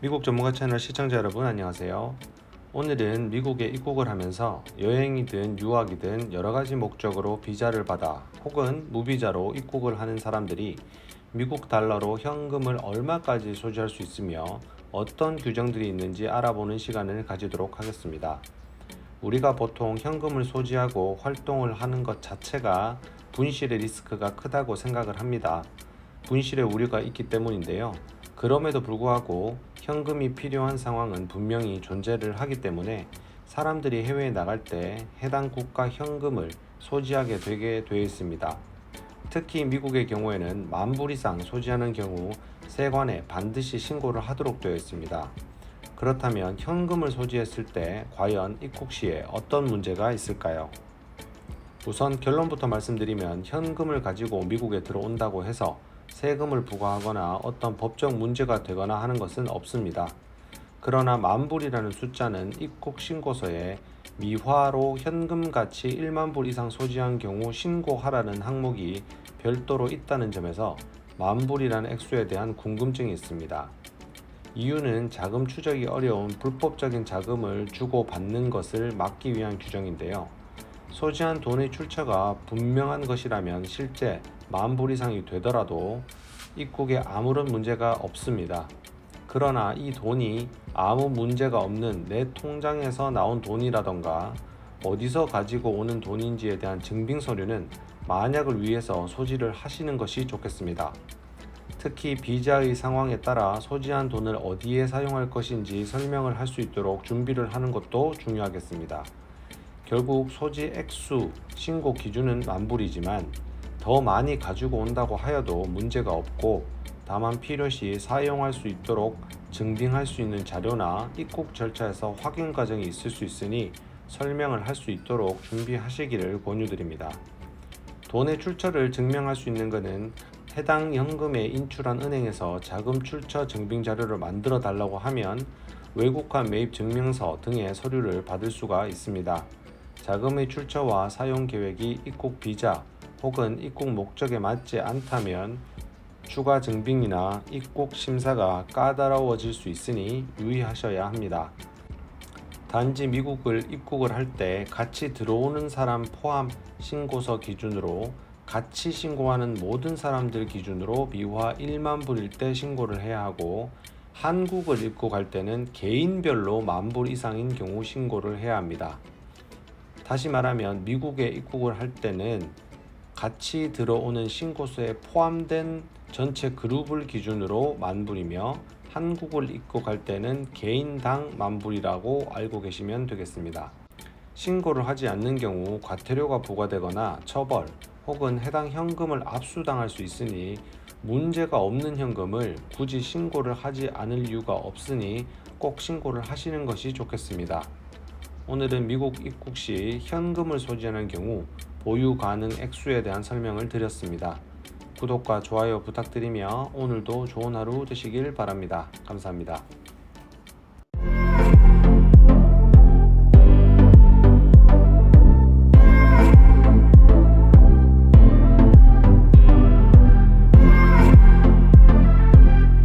미국 전문가 채널 시청자 여러분 안녕하세요. 오늘은 미국에 입국을 하면서 여행이든 유학이든 여러가지 목적으로 비자를 받아 혹은 무비자로 입국을 하는 사람들이 미국 달러로 현금을 얼마까지 소지할 수 있으며 어떤 규정들이 있는지 알아보는 시간을 가지도록 하겠습니다. 우리가 보통 현금을 소지하고 활동을 하는 것 자체가 분실의 리스크가 크다고 생각을 합니다. 분실의 우려가 있기 때문인데요. 그럼에도 불구하고 현금이 필요한 상황은 분명히 존재를 하기 때문에 사람들이 해외에 나갈 때 해당 국가 현금을 소지하게 되게 되어 있습니다. 특히 미국의 경우에는 10,000불 이상 소지하는 경우 세관에 반드시 신고를 하도록 되어 있습니다. 그렇다면 현금을 소지했을 때 과연 입국 시에 어떤 문제가 있을까요? 우선 결론부터 말씀드리면 현금을 가지고 미국에 들어온다고 해서 세금을 부과하거나 어떤 법적 문제가 되거나 하는 것은 없습니다. 그러나 10,000불이라는 숫자는 입국 신고서에 미화로 현금 가치 10,000불 이상 소지한 경우 신고하라는 항목이 별도로 있다는 점에서 10,000불이라는 액수에 대한 궁금증이 있습니다. 이유는 자금 추적이 어려운 불법적인 자금을 주고 받는 것을 막기 위한 규정인데요. 소지한 돈의 출처가 분명한 것이라면 실제 10,000불 이상이 되더라도 입국에 아무런 문제가 없습니다. 그러나 이 돈이 아무 문제가 없는 내 통장에서 나온 돈이라던가 어디서 가지고 오는 돈인지에 대한 증빙 서류는 만약을 위해서 소지를 하시는 것이 좋겠습니다. 특히 비자의 상황에 따라 소지한 돈을 어디에 사용할 것인지 설명을 할 수 있도록 준비를 하는 것도 중요하겠습니다. 결국 소지 액수, 신고 기준은 10,000불이지만 더 많이 가지고 온다고 하여도 문제가 없고 다만 필요시 사용할 수 있도록 증빙할 수 있는 자료나 입국 절차에서 확인 과정이 있을 수 있으니 설명을 할 수 있도록 준비하시기를 권유드립니다. 돈의 출처를 증명할 수 있는 것은 해당 현금에 인출한 은행에서 자금 출처 증빙 자료를 만들어 달라고 하면 외국화 매입 증명서 등의 서류를 받을 수가 있습니다. 자금의 출처와 사용 계획이 입국 비자 혹은 입국 목적에 맞지 않다면 추가 증빙이나 입국 심사가 까다로워질 수 있으니 유의하셔야 합니다. 단지 미국을 입국을 할 때 같이 들어오는 사람 포함 신고서 기준으로 같이 신고하는 모든 사람들 기준으로 미화 10,000불일 때 신고를 해야 하고 한국을 입국할 때는 개인별로 10,000불 이상인 경우 신고를 해야 합니다. 다시 말하면 미국에 입국을 할 때는 같이 들어오는 신고서에 포함된 전체 그룹을 기준으로 10,000불이며 한국을 입국할 때는 개인당 10,000불이라고 알고 계시면 되겠습니다. 신고를 하지 않는 경우 과태료가 부과되거나 처벌 혹은 해당 현금을 압수당할 수 있으니 문제가 없는 현금을 굳이 신고를 하지 않을 이유가 없으니 꼭 신고를 하시는 것이 좋겠습니다. 오늘은 미국 입국 시 현금을 소지하는 경우 보유 가능 액수에 대한 설명을 드렸습니다. 구독과 좋아요 부탁드리며 오늘도 좋은 하루 되시길 바랍니다. 감사합니다.